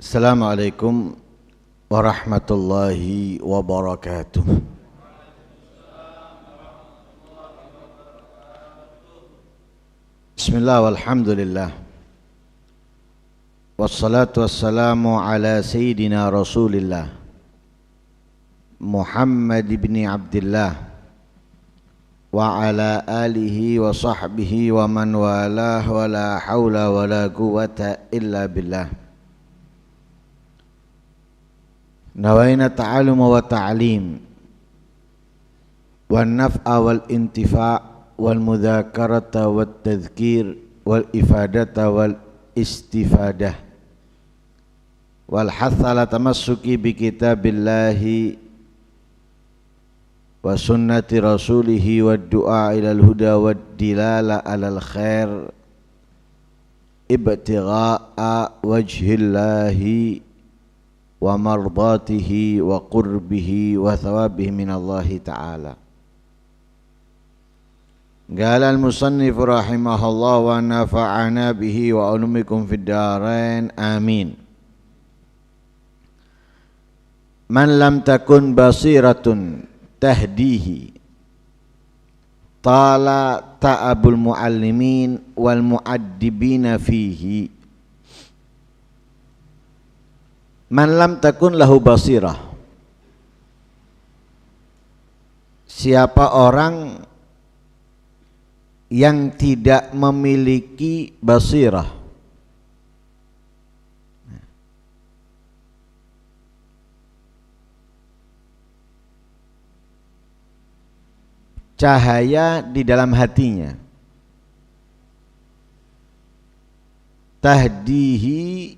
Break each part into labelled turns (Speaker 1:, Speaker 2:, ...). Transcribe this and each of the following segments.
Speaker 1: Assalamualaikum warahmatullahi wabarakatuh. Bismillah walhamdulillah. Wassalatu wassalamu ala sayyidina Rasulillah Muhammad ibn Abdullah wa ala alihi wa sahbihi wa man walah wa la hawla wa la quwwata illa billah. Nawaina ta'alum wa ta'lim wan naf'a wal intifa' wal mudzakarata wat tadhkir wal ifadata wal istifadah wal hatha ala tamassuki bi kitabillahi wa sunnati rasulihi wad du'a ilal huda wad dilala alal khair ibtigha'a wajhillahi wa mardatihi wa qurbihi wa thawabihi minallahi ta'ala. Qala al-musannif rahimahullah wa nafa'ana bihi wa ulumikum fid darain amin. Man lam takun basiratun tahdihi tala ta'abul muallimin wal muaddibina fihi. Man lam takun lahu basirah, siapa orang yang tidak memiliki basirah, cahaya di dalam hatinya, tahdihi,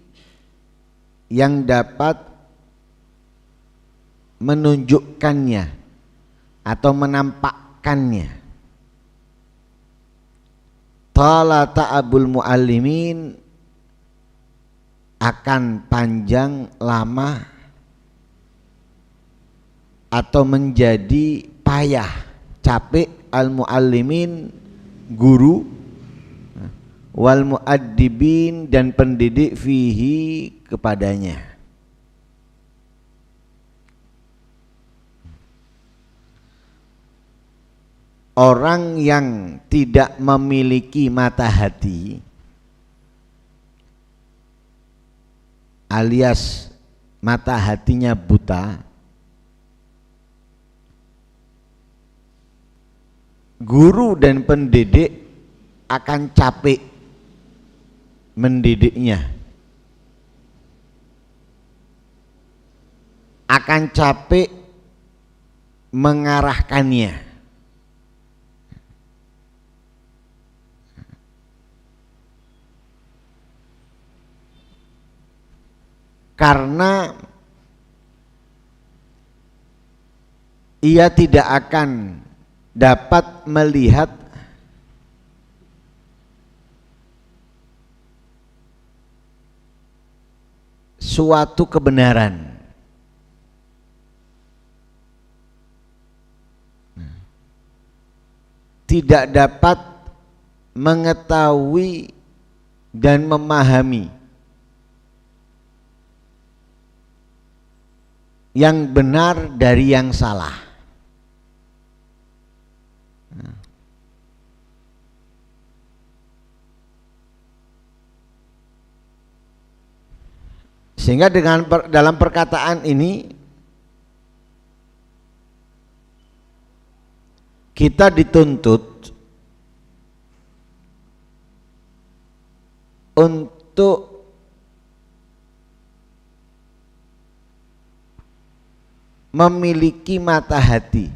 Speaker 1: yang dapat menunjukkannya atau menampakkannya. Tala ta'abul muallimin, akan panjang lama atau menjadi payah, capek al muallimin, guru, wal muaddibin, dan pendidik fihi, kepadanya. Orang yang tidak memiliki mata hati alias mata hatinya buta, guru dan pendidik akan capek mendidiknya, akan capek mengarahkannya. Karena ia tidak akan dapat melihat suatu kebenaran. Tidak dapat mengetahui dan memahami yang benar dari yang salah. Sehingga dalam perkataan ini kita dituntut untuk memiliki mata hati,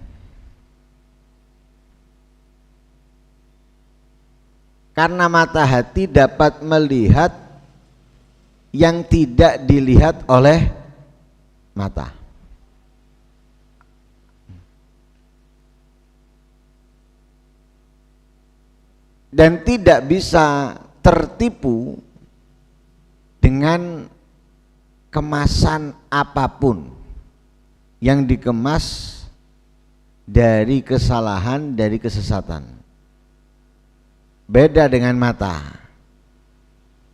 Speaker 1: karena mata hati dapat melihat yang tidak dilihat oleh mata. Dan tidak bisa tertipu dengan kemasan apapun yang dikemas dari kesalahan, dari kesesatan. Beda dengan mata.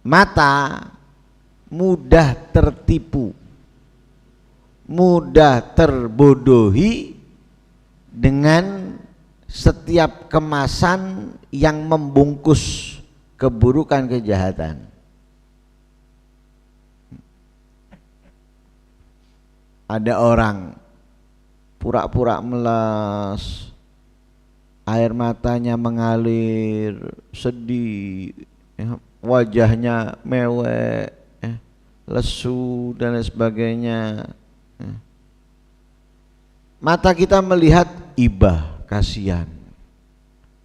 Speaker 1: Mata mudah tertipu, mudah terbodohi dengan setiap kemasan yang membungkus keburukan, kejahatan. Ada orang pura-pura melas, air matanya mengalir, sedih, wajahnya mewek, lesu dan lain sebagainya. Mata kita melihat ibah, kasihan,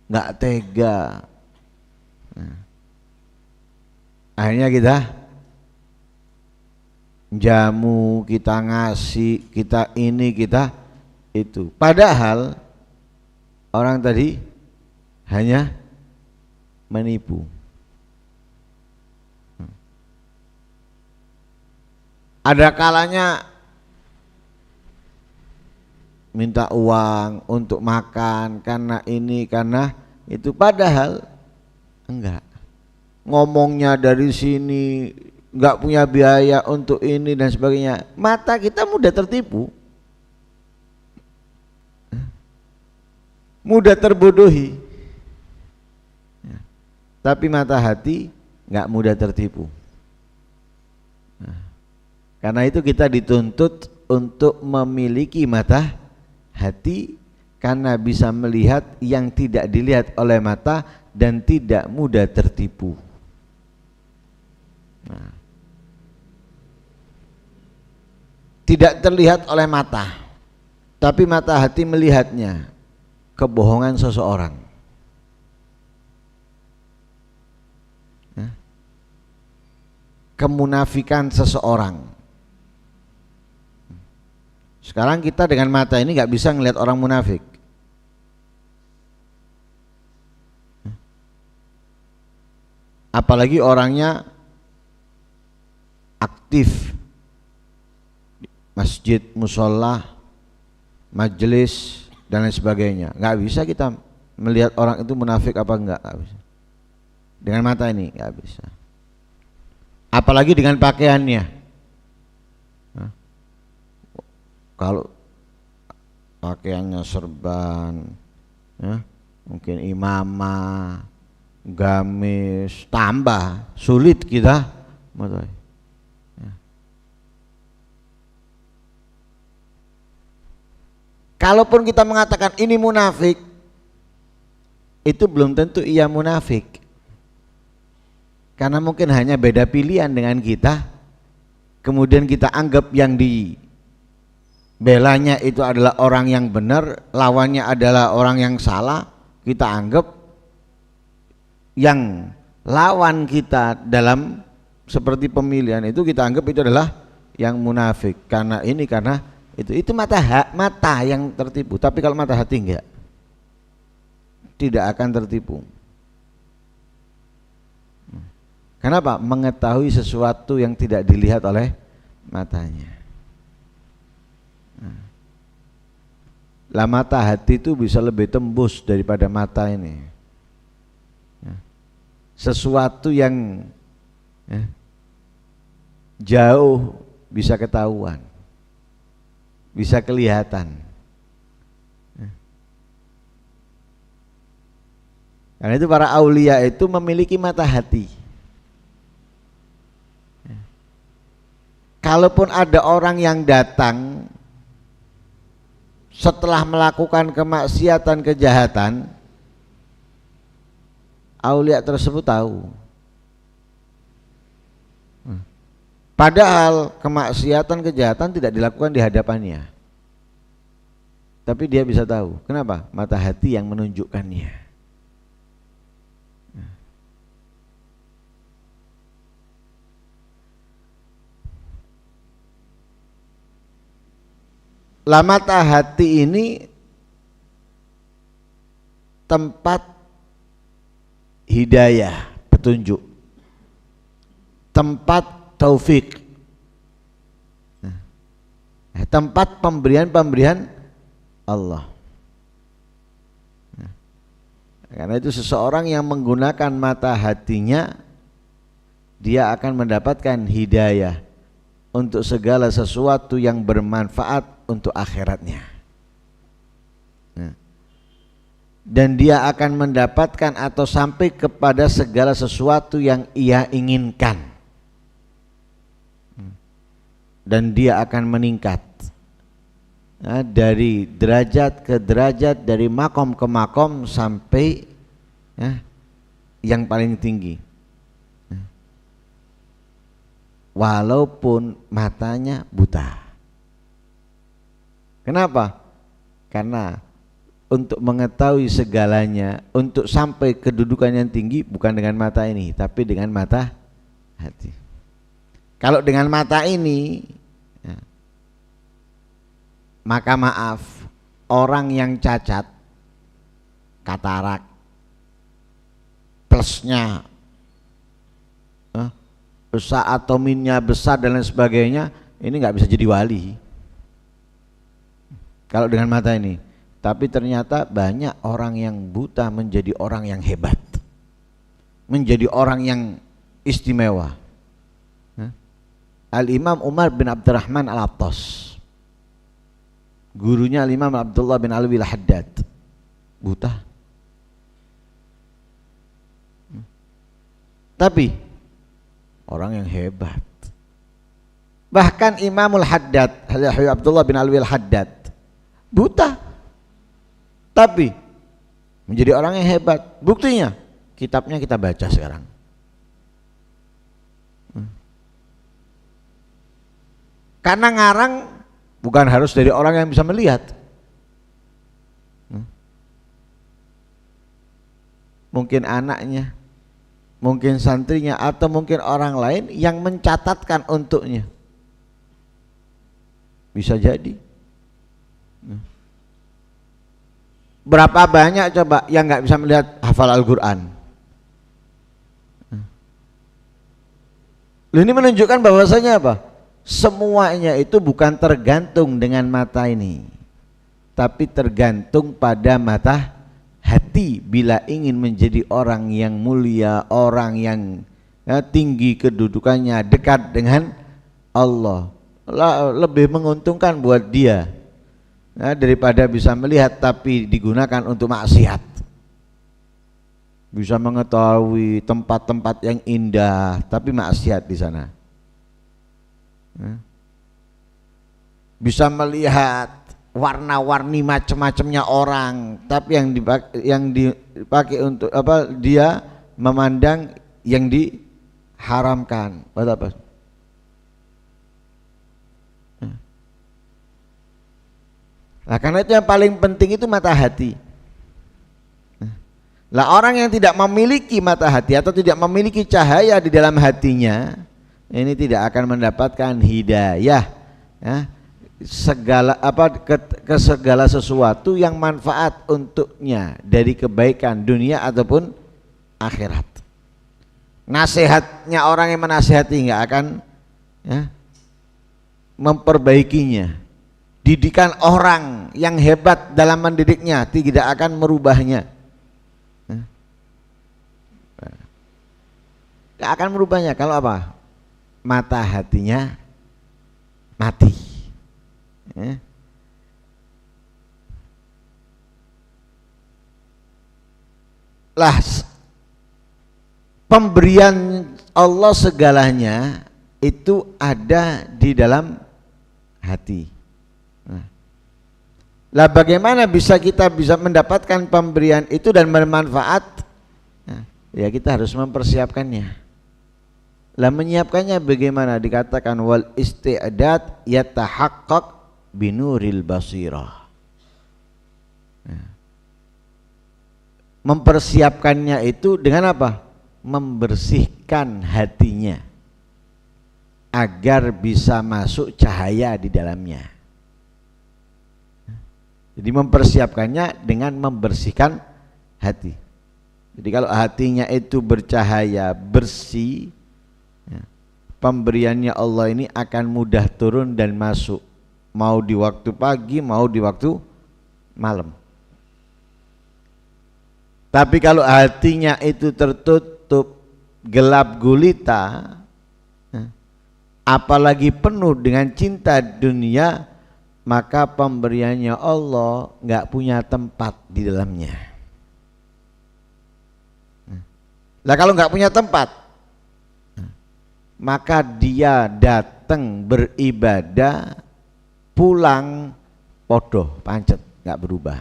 Speaker 1: nggak tega. Akhirnya kita jamu, kita ngasih, kita ini, kita itu. Padahal orang tadi hanya menipu. Ada kalanya minta uang untuk makan karena ini, karena itu, padahal enggak. Ngomongnya dari sini, enggak punya biaya untuk ini dan sebagainya. Mata kita mudah tertipu, mudah terbodohi. Tapi mata hati enggak mudah tertipu. Karena itu kita dituntut untuk memiliki mata hati, karena bisa melihat yang tidak dilihat oleh mata dan tidak mudah tertipu. Tidak terlihat oleh mata, tapi mata hati melihatnya, kebohongan seseorang, kemunafikan seseorang. Sekarang kita dengan mata ini nggak bisa ngelihat orang munafik. Apalagi orangnya aktif, masjid, musola, majelis dan lain sebagainya. Nggak bisa kita melihat orang itu munafik apa enggak, nggak bisa. Dengan mata ini nggak bisa. Apalagi dengan pakaiannya. Kalau pakaiannya serban, mungkin imamah, gamis, tambah sulit kita. Kalaupun kita mengatakan ini munafik, itu belum tentu ia munafik, karena mungkin hanya beda pilihan dengan kita. Kemudian kita anggap yang di belanya itu adalah orang yang benar, lawannya adalah orang yang salah. Kita anggap yang lawan kita dalam seperti pemilihan itu, kita anggap itu adalah yang munafik karena ini, karena itu mata yang tertipu. Tapi kalau mata hati enggak, tidak akan tertipu. Kenapa? Mengetahui sesuatu yang tidak dilihat oleh matanya. Lah mata hati itu bisa lebih tembus daripada mata ini. Sesuatu yang jauh bisa ketahuan, bisa kelihatan. Karena itu para aulia itu memiliki mata hati. Kalaupun ada orang yang datang setelah melakukan kemaksiatan, kejahatan, aulia tersebut tahu. Padahal kemaksiatan, kejahatan tidak dilakukan di hadapannya, tapi dia bisa tahu. Kenapa? Mata hati yang menunjukkannya. Lah mata hati ini tempat hidayah, petunjuk, tempat taufik, tempat pemberian-pemberian Allah. Karena itu seseorang yang menggunakan mata hatinya dia akan mendapatkan hidayah untuk segala sesuatu yang bermanfaat untuk akhiratnya. Dan dia akan mendapatkan atau sampai kepada segala sesuatu yang ia inginkan. Dan dia akan meningkat dari derajat ke derajat, dari makom ke makom sampai yang paling tinggi. Walaupun matanya buta. Kenapa? Karena untuk mengetahui segalanya, untuk sampai kedudukan yang tinggi bukan dengan mata ini, tapi dengan mata hati. Kalau dengan mata ini, maka maaf, orang yang cacat, katarak, plusnya besar atau minnya besar dan lain sebagainya, ini nggak bisa jadi wali kalau dengan mata ini. Tapi ternyata banyak orang yang buta menjadi orang yang hebat, menjadi orang yang istimewa. Al-Imam Umar bin Abdurrahman Al-Attas, gurunya Al-Imam Abdullah bin Alwi Al-Haddad, buta. Tapi orang yang hebat. Bahkan Imamul Haddad, Abdullah bin Alwi Al-Haddad, buta, tapi menjadi orang yang hebat. Buktinya kitabnya kita baca sekarang. Karena ngarang bukan harus dari orang yang bisa melihat. Mungkin anaknya, mungkin santrinya, atau mungkin orang lain yang mencatatkan untuknya. Bisa jadi. Berapa banyak coba yang nggak bisa melihat hafal Al-Quran? Ini menunjukkan bahwasanya apa? Semuanya itu bukan tergantung dengan mata ini, tapi tergantung pada mata hati. Bila ingin menjadi orang yang mulia, orang yang tinggi kedudukannya, dekat dengan Allah, lebih menguntungkan buat dia daripada bisa melihat tapi digunakan untuk maksiat. Bisa mengetahui tempat-tempat yang indah tapi maksiat di sana. Bisa melihat warna-warni macam-macamnya orang, tapi yang dipakai untuk apa? Dia memandang yang diharamkan. Apa? Nah, karena itu yang paling penting itu mata hati. Lah orang yang tidak memiliki mata hati atau tidak memiliki cahaya di dalam hatinya, ini tidak akan mendapatkan hidayah segala ke segala sesuatu yang manfaat untuknya dari kebaikan dunia ataupun akhirat. Nasihatnya orang yang menasihati nggak akan memperbaikinya. Didikan orang yang hebat dalam mendidiknya tidak akan merubahnya. Gak akan merubahnya kalau apa? Mata hatinya mati. Lah pemberian Allah segalanya itu ada di dalam hati. Lah bagaimana kita bisa mendapatkan pemberian itu dan bermanfaat? Ya kita harus mempersiapkannya. Lah menyiapkannya bagaimana? Dikatakan wal isti'dad yatahaqqaq binuril basirah. Mempersiapkannya itu dengan apa? Membersihkan hatinya agar bisa masuk cahaya di dalamnya. Jadi mempersiapkannya dengan membersihkan hati. Jadi kalau hatinya itu bercahaya, bersih, pemberiannya Allah ini akan mudah turun dan masuk, mau di waktu pagi, mau di waktu malam. Tapi kalau hatinya itu tertutup, gelap gulita, apalagi penuh dengan cinta dunia, maka pemberiannya Allah nggak punya tempat di dalamnya. Lah kalau nggak punya tempat, maka dia datang beribadah, pulang podoh pancet, nggak berubah.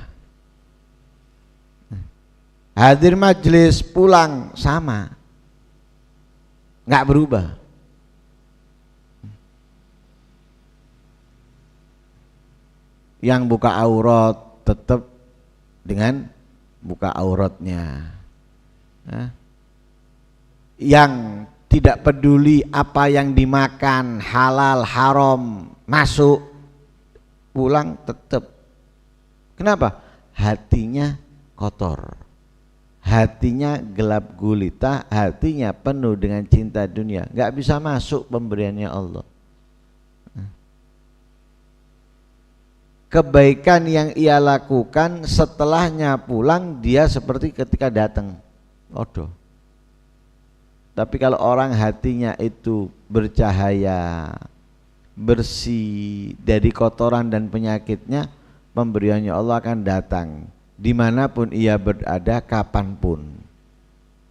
Speaker 1: Hadir majelis, pulang sama, nggak berubah. Yang buka aurat tetap dengan buka auratnya. Yang tidak peduli apa yang dimakan, halal haram, masuk, pulang tetap. Kenapa? Hatinya kotor, hatinya gelap gulita, hatinya penuh dengan cinta dunia, nggak bisa masuk pemberiannya Allah. Kebaikan yang ia lakukan setelahnya pulang, dia seperti ketika datang. Odoh. Tapi kalau orang hatinya itu bercahaya, bersih dari kotoran dan penyakitnya, pemberiannya Allah akan datang dimanapun ia berada, kapanpun.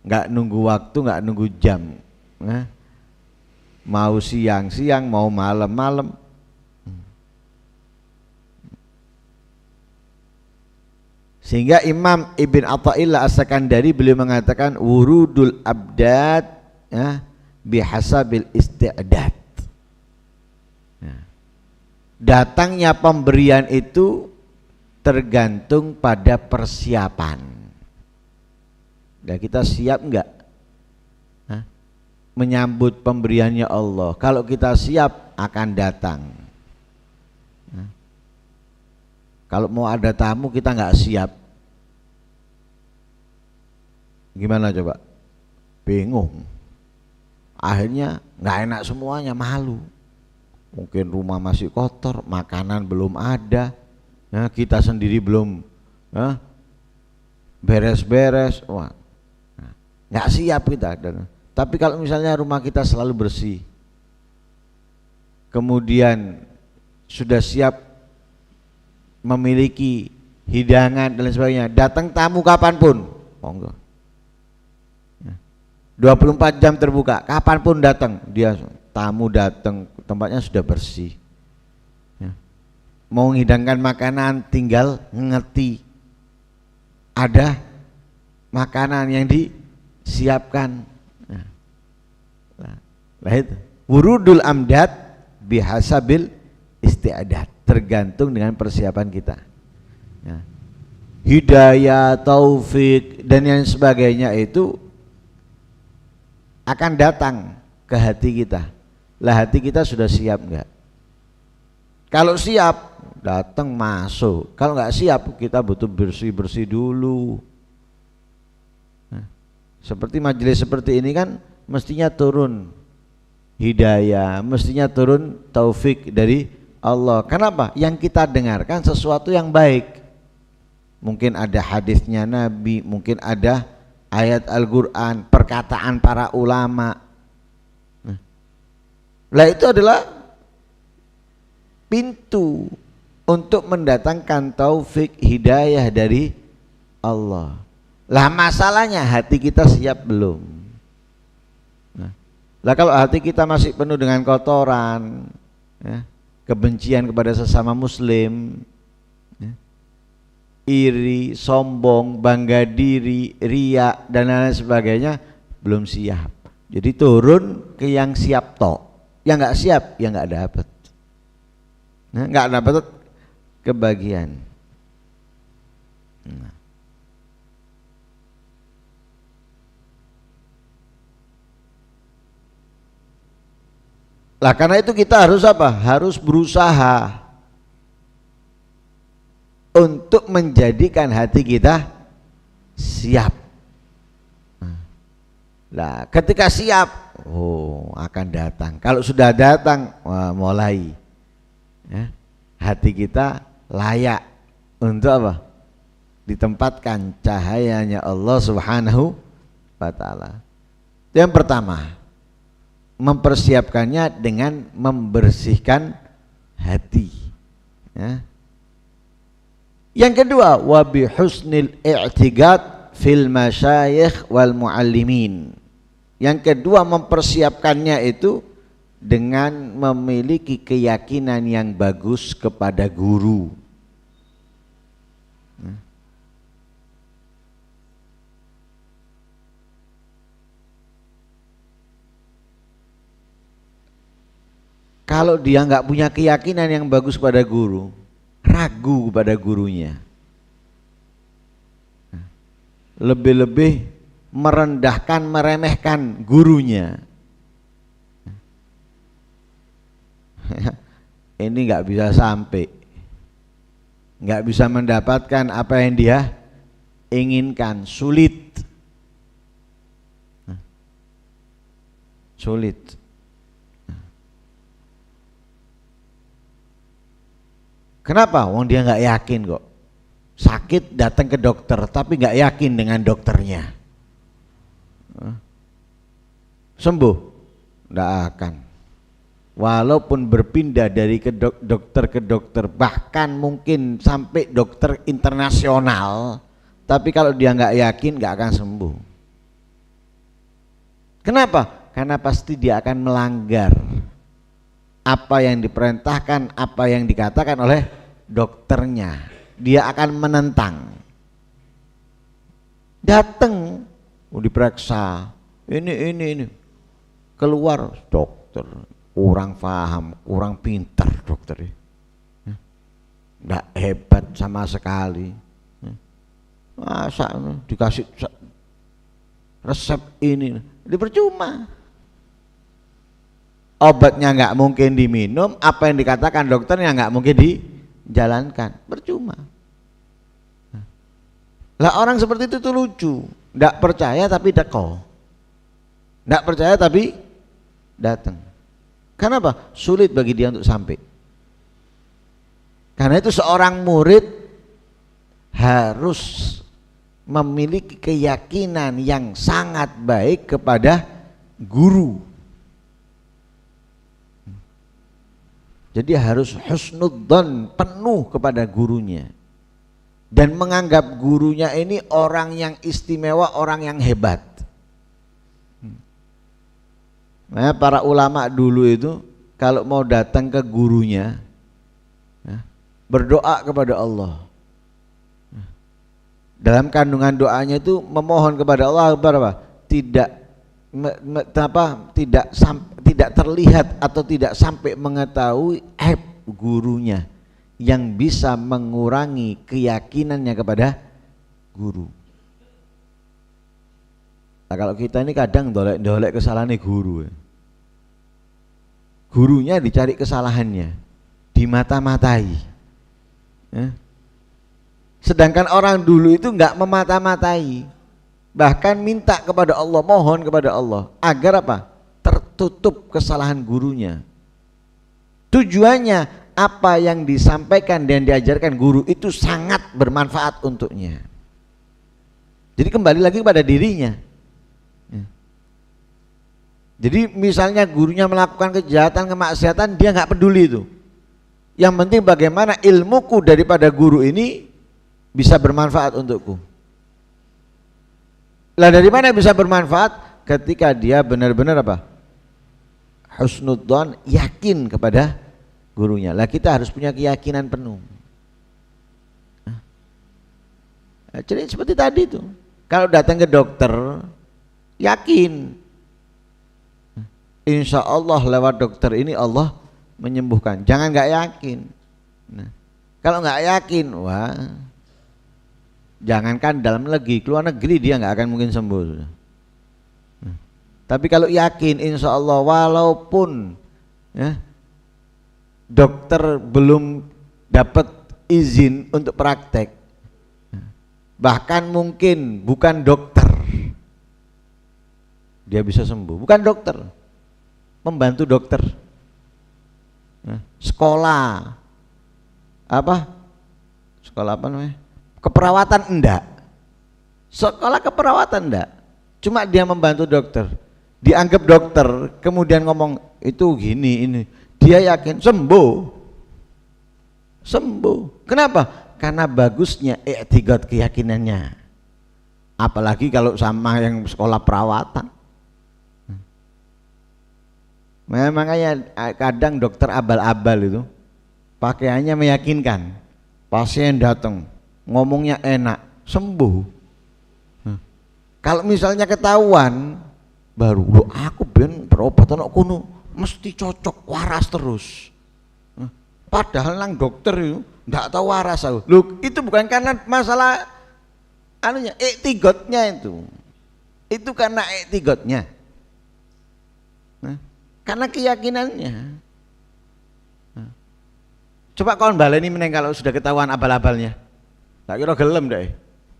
Speaker 1: Nggak nunggu waktu, nggak nunggu jam. Mau siang-siang, mau malam-malam. Sehingga Imam Ibn Atha'illah As-Sakandari beliau mengatakan wurudul abdad bihasabil isti'dad. Datangnya pemberian itu tergantung pada persiapan. Dan kita siap enggak menyambut pemberiannya Allah? Kalau kita siap, akan datang. Kalau mau ada tamu kita nggak siap, gimana coba? Bingung. Akhirnya nggak enak semuanya, malu. Mungkin rumah masih kotor, makanan belum ada, kita sendiri belum beres-beres, wah, nggak siap kita. Tapi kalau misalnya rumah kita selalu bersih, kemudian sudah siap memiliki hidangan dan lain sebagainya, datang tamu kapanpun, monggo. 24 jam terbuka, kapanpun datang, dia tamu datang, tempatnya sudah bersih. Mau menghidangkan makanan tinggal ngerti ada makanan yang disiapkan. Lah itu wurudul amdad bihasabil isti'dad, tergantung dengan persiapan kita. Hidayah, taufik dan yang sebagainya itu akan datang ke hati kita. Lah hati kita sudah siap enggak? Kalau siap, datang masuk. Kalau enggak siap, kita butuh bersih-bersih dulu. Seperti majelis seperti ini kan mestinya turun hidayah, mestinya turun taufik dari Allah. Kenapa? Yang kita dengarkan sesuatu yang baik. Mungkin ada hadisnya Nabi, mungkin ada ayat Al-Quran, perkataan para ulama. Lah itu adalah pintu untuk mendatangkan taufik hidayah dari Allah. Lah masalahnya hati kita siap belum? Lah kalau hati kita masih penuh dengan kotoran, kebencian kepada sesama muslim, iri, sombong, bangga diri, riya dan lain sebagainya, belum siap. Jadi turun ke yang siap tok, yang nggak siap yang nggak dapat, nggak dapat kebagian. Lah karena itu kita harus apa? Harus berusaha untuk menjadikan hati kita siap. Nah, ketika siap, akan datang. Kalau sudah datang, mulai hati kita layak untuk apa? Ditempatkan cahayanya Allah Subhanahu wa ta'ala. Yang pertama, mempersiapkannya dengan membersihkan hati. Ya. Yang kedua, wa bi husnil i'tiqad fil masyayikh wal muallimin. Yang kedua, mempersiapkannya itu dengan memiliki keyakinan yang bagus kepada guru. Kalau dia nggak punya keyakinan yang bagus pada guru, ragu pada gurunya, lebih-lebih merendahkan, meremehkan gurunya, ini nggak bisa sampai, nggak bisa mendapatkan apa yang dia inginkan, sulit. Kenapa? Wong dia nggak yakin kok. Sakit datang ke dokter tapi nggak yakin dengan dokternya. Sembuh? Nggak akan. Walaupun berpindah dari dokter ke dokter, bahkan mungkin sampai dokter internasional, tapi kalau dia nggak yakin nggak akan sembuh. Kenapa? Karena pasti dia akan melanggar apa yang diperintahkan, apa yang dikatakan oleh dokternya. Dia akan menentang. Datang, diperiksa, ini. Keluar dokter, kurang paham, kurang pintar dokter. Nggak hebat sama sekali. Masa dikasih resep ini, percuma. Obatnya nggak mungkin diminum, apa yang dikatakan dokternya nggak mungkin dijalankan, percuma. Lah orang seperti itu tuh lucu, nggak percaya tapi teko, nggak percaya tapi datang. Kenapa? Sulit bagi dia untuk sampai. Karena itu seorang murid harus memiliki keyakinan yang sangat baik kepada guru. Jadi harus husnudzon, penuh kepada gurunya, dan menganggap gurunya ini orang yang istimewa, orang yang hebat. Nah, para ulama dulu itu kalau mau datang ke gurunya, berdoa kepada Allah. Dalam kandungan doanya itu memohon kepada Allah apa? Tidak terlihat atau tidak sampai mengetahui aib gurunya yang bisa mengurangi keyakinannya kepada guru. Nah, kalau kita ini kadang dolek kesalahannya guru. Gurunya dicari kesalahannya, dimata-matai. Sedangkan orang dulu itu enggak memata-matai, bahkan minta kepada Allah, mohon kepada Allah agar apa? Tertutup kesalahan gurunya. Tujuannya apa yang disampaikan dan diajarkan guru itu sangat bermanfaat untuknya. Jadi kembali lagi kepada dirinya. Jadi misalnya gurunya melakukan kejahatan, kemaksiatan, dia nggak peduli itu. Yang penting bagaimana ilmuku daripada guru ini bisa bermanfaat untukku. Lah dari mana bisa bermanfaat? Ketika dia benar-benar apa? Husnudzon, yakin kepada gurunya. Lah kita harus punya keyakinan penuh. Jadi seperti tadi tuh, kalau datang ke dokter, yakin. Insya Allah lewat dokter ini Allah menyembuhkan. Jangan nggak yakin. Nah, kalau nggak yakin, wah, jangankan dalam negeri, keluar negeri dia nggak akan mungkin sembuh. Tapi kalau yakin, insya Allah walaupun dokter belum dapat izin untuk praktek, bahkan mungkin bukan dokter, dia bisa sembuh. Bukan dokter, membantu dokter, sekolah apa namanya, keperawatan enggak, sekolah keperawatan enggak, cuma dia membantu dokter. dianggap dokter, kemudian ngomong itu gini ini, dia yakin sembuh. Kenapa? Karena bagusnya i'tiqad, keyakinannya. Apalagi kalau sama yang sekolah perawatan. Makanya kadang dokter abal-abal itu pakaiannya meyakinkan. Pasien datang, ngomongnya enak, sembuh. Kalau misalnya ketahuan, baru loh aku ben berobat ana kono mesti cocok waras terus. Padahal nang dokter itu ndak tahu waras aku. Loh, itu bukan karena masalah anunya, i'tiqadnya itu. Itu karena i'tiqadnya. Karena keyakinannya. Coba kawan baleni meneng kalau sudah ketahuan abal-abalnya. Tak kira gelem deh.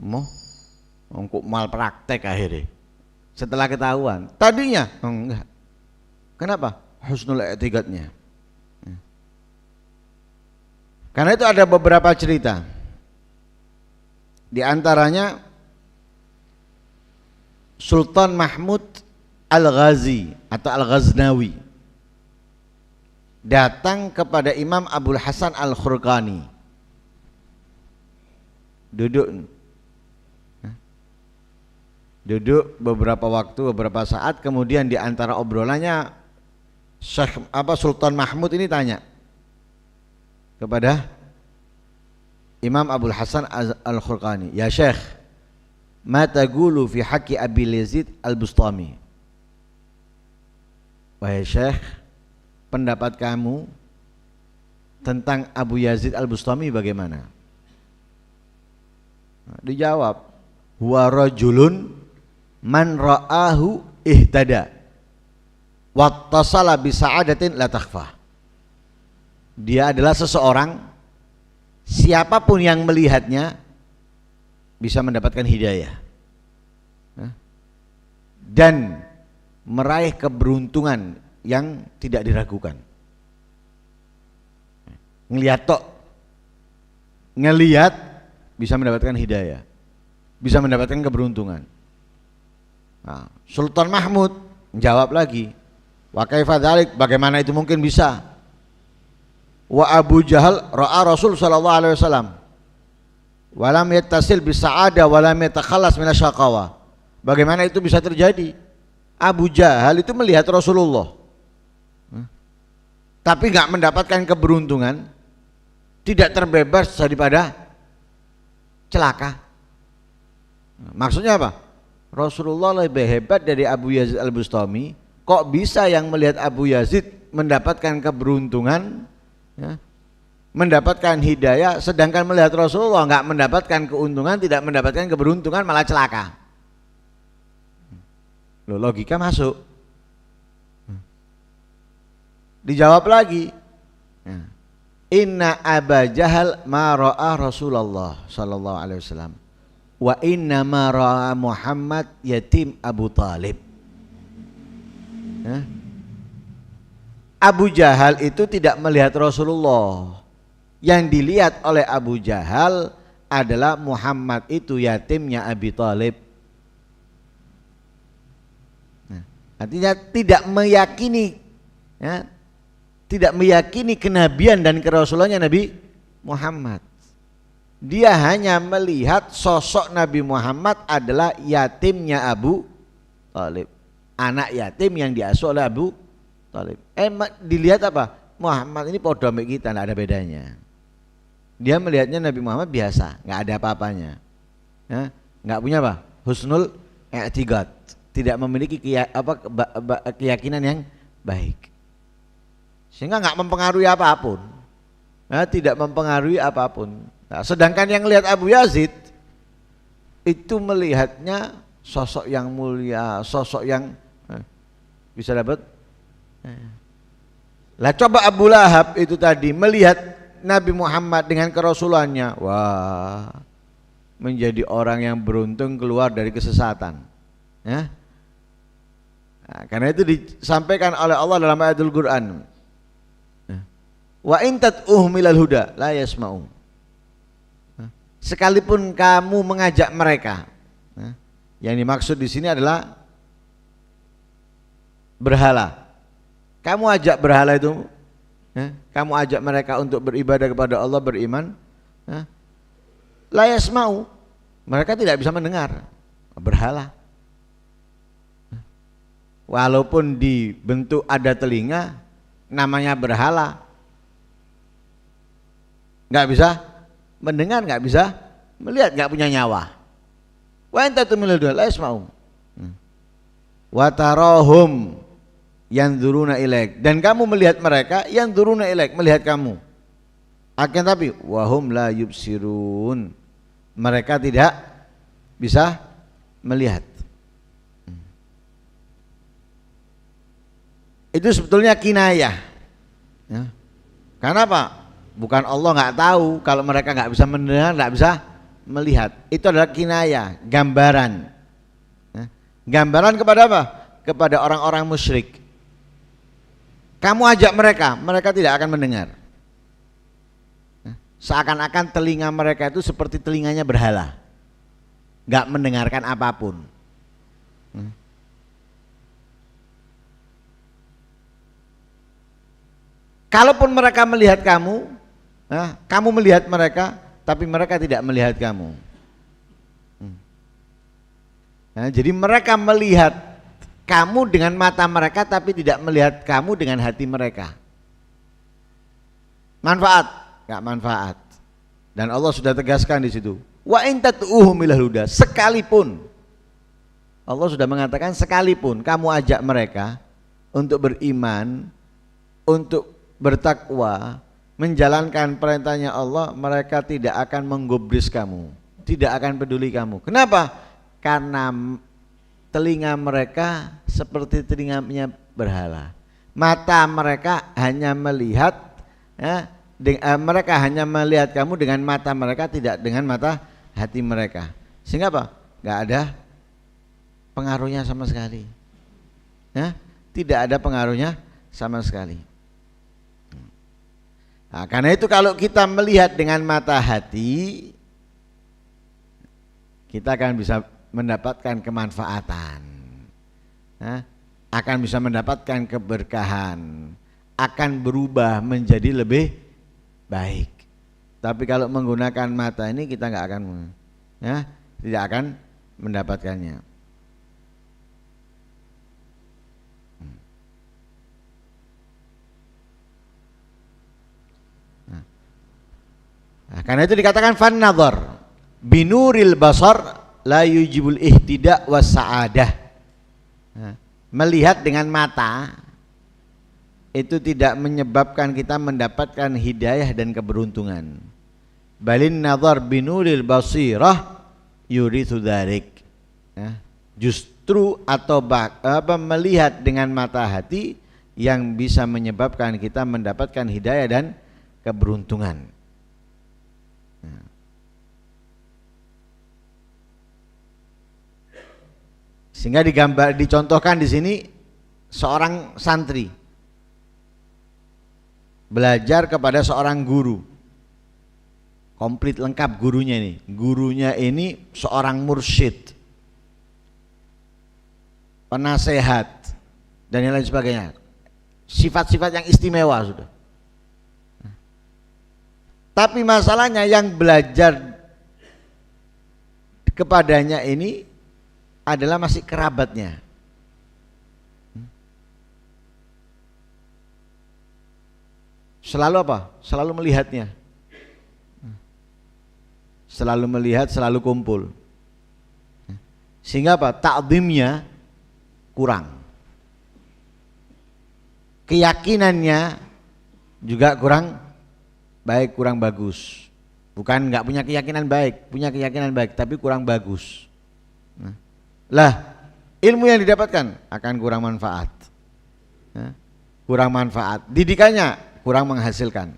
Speaker 1: Mau kok mal praktek akhirnya. Setelah ketahuan, tadinya enggak. Kenapa? Husnul i'tiqadnya. Karena itu ada beberapa cerita. Di antaranya Sultan Mahmud Al-Ghazi atau Al-Ghaznawi datang kepada Imam Abul Hasan Al-Khurqani. Duduk beberapa waktu, beberapa saat, kemudian di antara obrolannya Sultan Mahmud ini tanya kepada Imam Abul Hasan Al-Khurqani, "Ya Syekh, ma taqulu fi haqqi Abi Yazid Al-Bustami?" Wahai Syekh, pendapat kamu tentang Abu Yazid Al-Bustami bagaimana? Dijawab, "Huwa rajulun man ra'ahu ihtada wattasala bi sa'adatin la takhfa." Dia adalah seseorang, siapapun yang melihatnya bisa mendapatkan hidayah dan meraih keberuntungan yang tidak diragukan. Ngelihat bisa mendapatkan hidayah, bisa mendapatkan keberuntungan. Nah, Sultan Mahmud menjawab lagi, "Wa kaifa dzalik?" Bagaimana itu mungkin bisa? Wa Abu Jahal ra'a Rasul sallallahu alaihi wasallam wa lam yattasil bi sa'ada wa lam yatakhallas min asyaqawa. Bagaimana itu bisa terjadi? Abu Jahal itu melihat Rasulullah tapi enggak mendapatkan keberuntungan, tidak terbebas daripada celaka. Maksudnya apa? Rasulullah lebih hebat dari Abu Yazid Al-Bustami, kok bisa yang melihat Abu Yazid mendapatkan keberuntungan, mendapatkan hidayah, sedangkan melihat Rasulullah enggak mendapatkan keuntungan, tidak mendapatkan keberuntungan, malah celaka. Loh, logika masuk. Dijawab lagi, "Inna Aba Jahal ma ra'a Rasulullah sallallahu alaihi wasallam wa inna ma ra'a Muhammad yatim Abu Talib." Abu Jahal itu tidak melihat Rasulullah. Yang dilihat oleh Abu Jahal adalah Muhammad itu yatimnya Abi Talib. Artinya tidak meyakini, tidak meyakini kenabian dan kerasulannya Nabi Muhammad. Dia hanya melihat sosok Nabi Muhammad adalah yatimnya Abu Talib, anak yatim yang diasuh oleh Abu Talib. Dilihat apa? Muhammad ini podo sama kita, tidak ada bedanya. Dia melihatnya Nabi Muhammad biasa, nggak ada apa-apanya, nggak punya apa? Husnul i'tiqad, tidak memiliki keyakinan yang baik, sehingga nggak mempengaruhi apapun, tidak mempengaruhi apapun. Nah, sedangkan yang lihat Abu Yazid itu melihatnya sosok yang mulia, sosok yang bisa dapat. Lah coba Abu Lahab itu tadi melihat Nabi Muhammad dengan kerasulannya, wah, menjadi orang yang beruntung keluar dari kesesatan. Nah, karena itu disampaikan oleh Allah dalam ayatul Quran, wa in tad'uhum ilal huda la yasma'u. Sekalipun kamu mengajak mereka, yang dimaksud di sini adalah berhala. Kamu ajak berhala itu, kamu ajak mereka untuk beribadah kepada Allah, beriman, la yasma'u, mereka tidak bisa mendengar. Berhala. Walaupun dibentuk ada telinga, namanya berhala, nggak bisa mendengar, nggak bisa melihat, nggak punya nyawa. Wa anta tumilul la yasma'u. Wa tarahum yanzuruna ilaik, dan kamu melihat mereka yanzuruna ilaik, melihat kamu. Akan tapi wahum la yubsirun, mereka tidak bisa melihat. Itu sebetulnya kinayah. Ya. Karena apa? Bukan Allah nggak tahu kalau mereka nggak bisa mendengar, nggak bisa melihat. Itu adalah kinayah, gambaran. Ya. Gambaran kepada apa? Kepada orang-orang musyrik. Kamu ajak mereka, mereka tidak akan mendengar. Ya. Seakan-akan telinga mereka itu seperti telinganya berhala, nggak mendengarkan apapun. Ya. Kalaupun mereka melihat kamu, kamu melihat mereka, tapi mereka tidak melihat kamu. Jadi mereka melihat kamu dengan mata mereka, tapi tidak melihat kamu dengan hati mereka. Manfaat? Enggak manfaat. Dan Allah sudah tegaskan di situ. Wa in tatuhum ilal huda, sekalipun Allah sudah mengatakan sekalipun kamu ajak mereka untuk beriman, untuk bertakwa, menjalankan perintahnya Allah, mereka tidak akan menggubris kamu, tidak akan peduli kamu. Kenapa? Karena telinga mereka seperti telinganya berhala. Mata mereka hanya melihat, mereka hanya melihat kamu dengan mata mereka, tidak dengan mata hati mereka. Sehingga apa? Gak ada pengaruhnya sama sekali. Tidak ada pengaruhnya sama sekali. Nah, karena itu kalau kita melihat dengan mata hati, kita akan bisa mendapatkan kemanfaatan, akan bisa mendapatkan keberkahan, akan berubah menjadi lebih baik. Tapi kalau menggunakan mata ini kita nggak akan, tidak akan mendapatkannya. Nah, karena itu dikatakan fan nadhar binuril basar la yujibul ihtida was sa'adah. Melihat dengan mata itu tidak menyebabkan kita mendapatkan hidayah dan keberuntungan. Balin nadhar binuril basirah yurithu dzalik. Justru atau melihat dengan mata hati yang bisa menyebabkan kita mendapatkan hidayah dan keberuntungan. Sehingga dicontohkan di sini seorang santri belajar kepada seorang guru, komplit lengkap gurunya ini. Gurunya ini seorang mursyid, penasehat dan yang lain sebagainya. Sifat-sifat yang istimewa sudah. Tapi masalahnya yang belajar kepadanya ini adalah masih kerabatnya. Selalu apa? Selalu melihatnya. Selalu melihat, selalu kumpul. Sehingga apa? Ta'zimnya kurang. Keyakinannya juga kurang baik, kurang bagus. Bukan enggak punya keyakinan baik, punya keyakinan baik tapi kurang bagus. Lah, ilmu yang didapatkan akan kurang manfaat. Kurang manfaat. Didikannya kurang menghasilkan.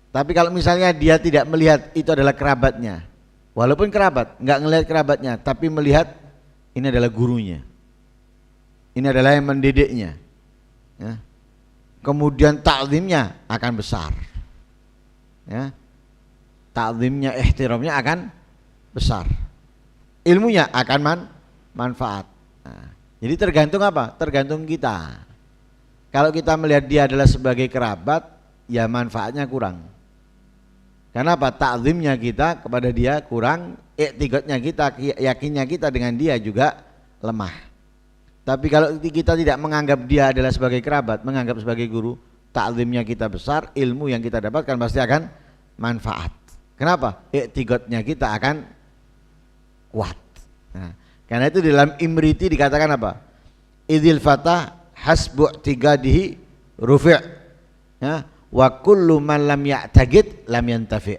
Speaker 1: Tapi kalau misalnya dia tidak melihat itu adalah kerabatnya, walaupun kerabat, enggak ngelihat kerabatnya, tapi melihat ini adalah gurunya, ini adalah yang mendidiknya, kemudian takzimnya akan besar, takzimnya, ihtiramnya akan besar, ilmunya akan manfaat. Jadi tergantung apa? Tergantung kita. Kalau kita melihat dia adalah sebagai kerabat, ya manfaatnya kurang. Karena apa? Ta'zimnya kita kepada dia kurang, i'tiqadnya kita, yakinnya kita dengan dia juga lemah. Tapi kalau kita tidak menganggap dia adalah sebagai kerabat, menganggap sebagai guru, ta'zimnya kita besar, ilmu yang kita dapatkan pasti akan manfaat. Kenapa? I'tiqadnya kita akan kuat. Nah, karena itu dalam Imriti dikatakan apa? Idzil fatah hasbu i'tiqadihi rufi'. Ya, wa kullu man lam ya'taqid lam yantafi'.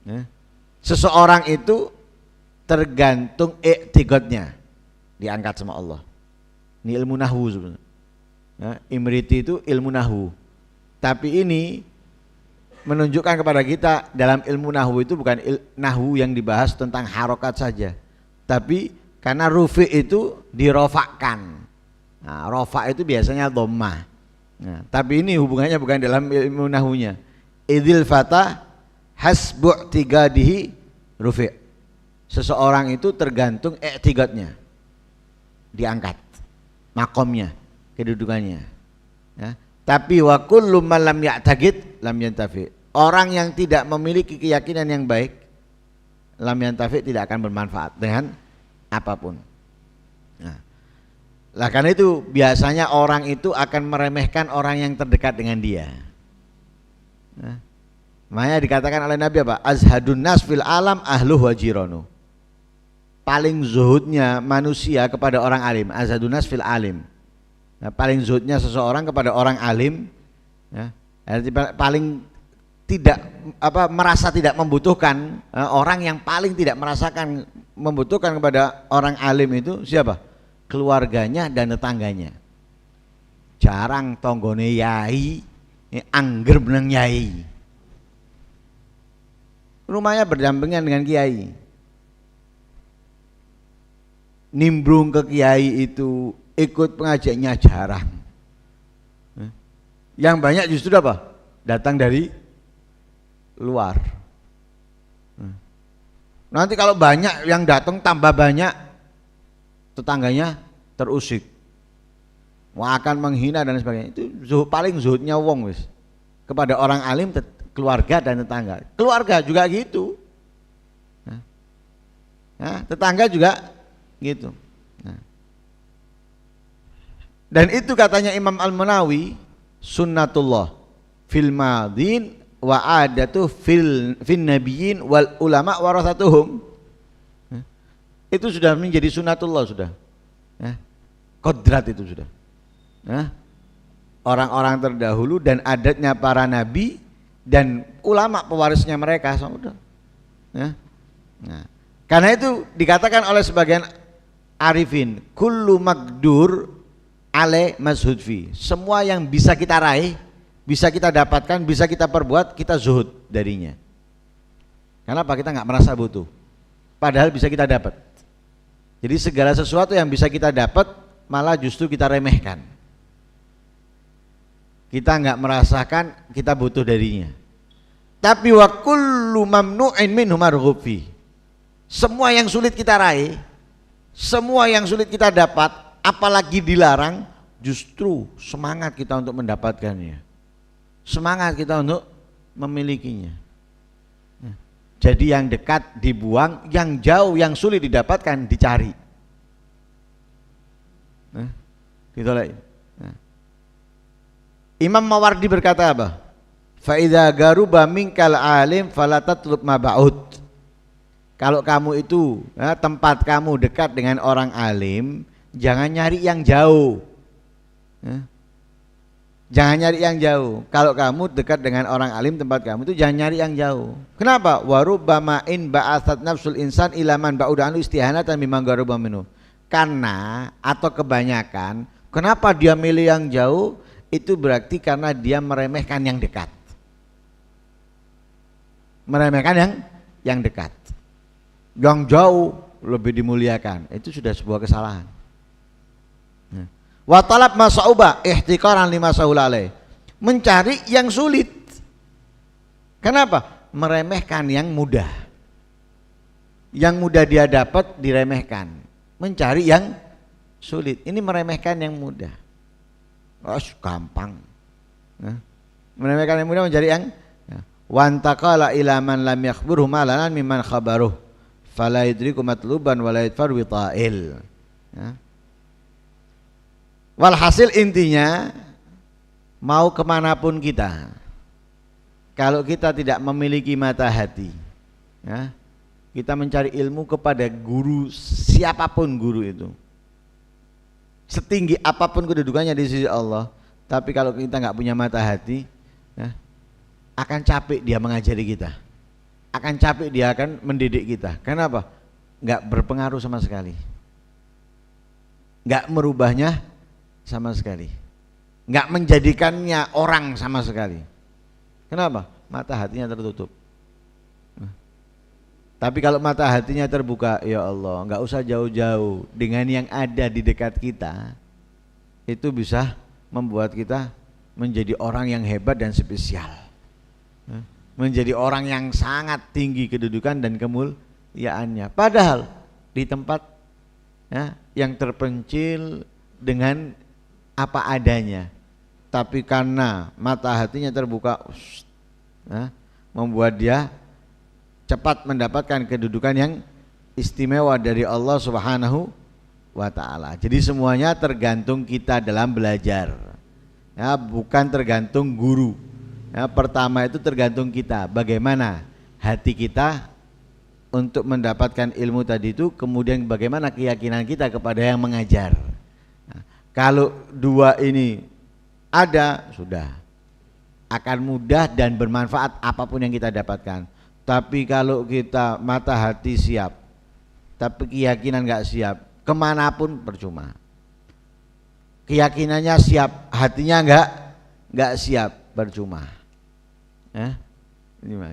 Speaker 1: Ya. Seseorang itu tergantung i'tiqadnya, diangkat sama Allah. Ini ilmu nahwu sebenarnya. Ya, Imriti itu ilmu nahwu. Tapi ini menunjukkan kepada kita dalam ilmu nahwu itu bukan nahwu yang dibahas tentang harokat saja, tapi karena rufi itu dirofakkan. Nah, rofa itu biasanya dhammah. Nah, tapi ini hubungannya bukan dalam ilmu nahwunya. Idzil fatah hasbu i'tiqadihi rufi'. Seseorang itu tergantung i'tiqadnya, diangkat makomnya, kedudukannya. Ya. Tapi wa kullu man lam ya'taqid lam yantafi. Orang yang tidak memiliki keyakinan yang baik, lam yantafi, tidak akan bermanfaat dengan apapun. Nah, lah karena itu biasanya orang itu akan meremehkan orang yang terdekat dengan dia. Nah, makanya dikatakan oleh Nabi apa? Azhadun nas fil alam ahluhu wa jiranu. Paling zuhudnya manusia kepada orang alim, azhadun nas fil alim. Nah, paling zuhudnya seseorang kepada orang alim, ya, paling tidak merasa tidak membutuhkan, orang yang paling tidak merasakan membutuhkan kepada orang alim itu siapa? Keluarganya dan tetangganya. Jarang tonggone yai angger benang yai. Rumahnya berdampingan dengan kiai. Nimbrung ke kiai itu, ikut pengajiannya jarang. Yang banyak justru apa? Datang dari luar. Nanti kalau banyak yang datang tambah banyak, tetangganya terusik, akan menghina dan sebagainya. Itu paling zuhudnya wong wis kepada orang alim, keluarga dan tetangga. Keluarga juga gitu. Nah, tetangga juga gitu. Nah. Dan itu katanya Imam Al-Munawi, sunnatullah fil madin wa adatu fil nabiyyin wal ulama warasatuhum. Itu sudah menjadi sunnatullah sudah. Kodrat itu sudah. Orang-orang terdahulu dan adatnya para nabi dan ulama pewarisnya mereka sudah. Nah, karena itu dikatakan oleh sebagian arifin, kullu magdur ale mazhud fi. Semua yang bisa kita raih, bisa kita dapatkan, bisa kita perbuat, kita zuhud darinya. Kenapa? Kita nggak merasa butuh, padahal bisa kita dapat. Jadi segala sesuatu yang bisa kita dapat malah justru kita remehkan. Kita nggak merasakan kita butuh darinya. Tapi wa kullu mamnu'in minhu marghub fi. Semua yang sulit kita raih, semua yang sulit kita dapat, apalagi dilarang, justru semangat kita untuk mendapatkannya. Semangat kita untuk memilikinya. Jadi yang dekat dibuang, yang jauh, yang sulit didapatkan dicari. Gitu lah. Imam Mawardi berkata apa? Fa idza garuba minkal alim fala tatlub ma ba'ud. Kalau kamu itu tempat kamu dekat dengan orang alim, jangan nyari yang jauh. Jangan nyari yang jauh. Kalau kamu dekat dengan orang alim, tempat kamu itu jangan nyari yang jauh. Kenapa? Warubbama in ba'atsat nafsul insan ila man ba'uda anu istihanatan mimman garuba minhu. Karena atau kebanyakan, kenapa dia milih yang jauh? Itu berarti karena dia meremehkan yang dekat. Meremehkan yang dekat. Yang jauh lebih dimuliakan. Itu sudah sebuah kesalahan. Wa talab masauba ihtiqaran lima sahulale. Mencari yang sulit. Kenapa? Meremehkan yang mudah. Yang mudah dia dapat diremehkan. Mencari yang sulit. Ini meremehkan yang mudah. Gampang. Meremehkan yang mudah menjadi yang wantaqala ila man lam yakhburhu malanan mimman khabaruh fala yudriku matluban wala yadfar wita'il. Walhasil intinya, mau kemanapun kita, kalau kita tidak memiliki mata hati, kita mencari ilmu kepada guru, siapapun guru itu, setinggi apapun kedudukannya di sisi Allah, tapi kalau kita nggak punya mata hati, akan capek dia mengajari kita, akan capek dia akan mendidik kita. Kenapa? Nggak berpengaruh sama sekali, nggak merubahnya sama sekali, nggak menjadikannya orang sama sekali. Kenapa? Mata hatinya tertutup. Tapi kalau mata hatinya terbuka, ya Allah, nggak usah jauh-jauh, dengan yang ada di dekat kita, itu bisa membuat kita menjadi orang yang hebat dan spesial, menjadi orang yang sangat tinggi kedudukan dan kemuliaannya. Padahal di tempat yang terpencil dengan apa adanya, tapi karena mata hatinya terbuka, membuat dia cepat mendapatkan kedudukan yang istimewa dari Allah Subhanahu wa ta'ala. Jadi semuanya tergantung kita dalam belajar, bukan tergantung guru. Pertama itu tergantung kita, bagaimana hati kita untuk mendapatkan ilmu tadi itu, kemudian bagaimana keyakinan kita kepada yang mengajar. Kalau dua ini ada, sudah akan mudah dan bermanfaat apapun yang kita dapatkan. Tapi kalau kita mata hati siap, tapi keyakinan nggak siap, kemanapun percuma. Keyakinannya siap, hatinya nggak siap, percuma.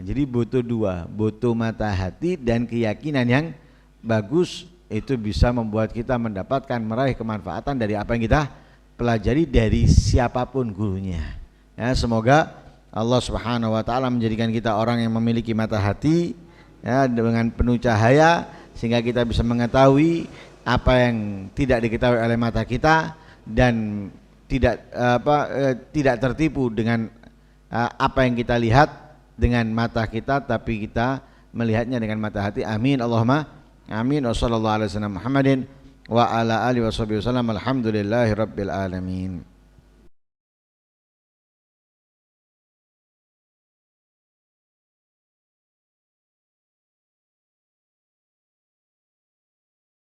Speaker 1: Jadi butuh dua, butuh mata hati dan keyakinan yang bagus. Itu bisa membuat kita mendapatkan, meraih kemanfaatan dari apa yang kita pelajari dari siapapun gurunya. Semoga Allah Subhanahu wa ta'ala menjadikan kita orang yang memiliki mata hati, dengan penuh cahaya, sehingga kita bisa mengetahui apa yang tidak diketahui oleh mata kita, dan tidak tertipu dengan apa yang kita lihat dengan mata kita, tapi kita melihatnya dengan mata hati. Amin Allahumma amin. Wa sallallahu alaihi wasallam Muhammadin wa ala alihi wasallam. Alhamdulillahi rabbil alamin.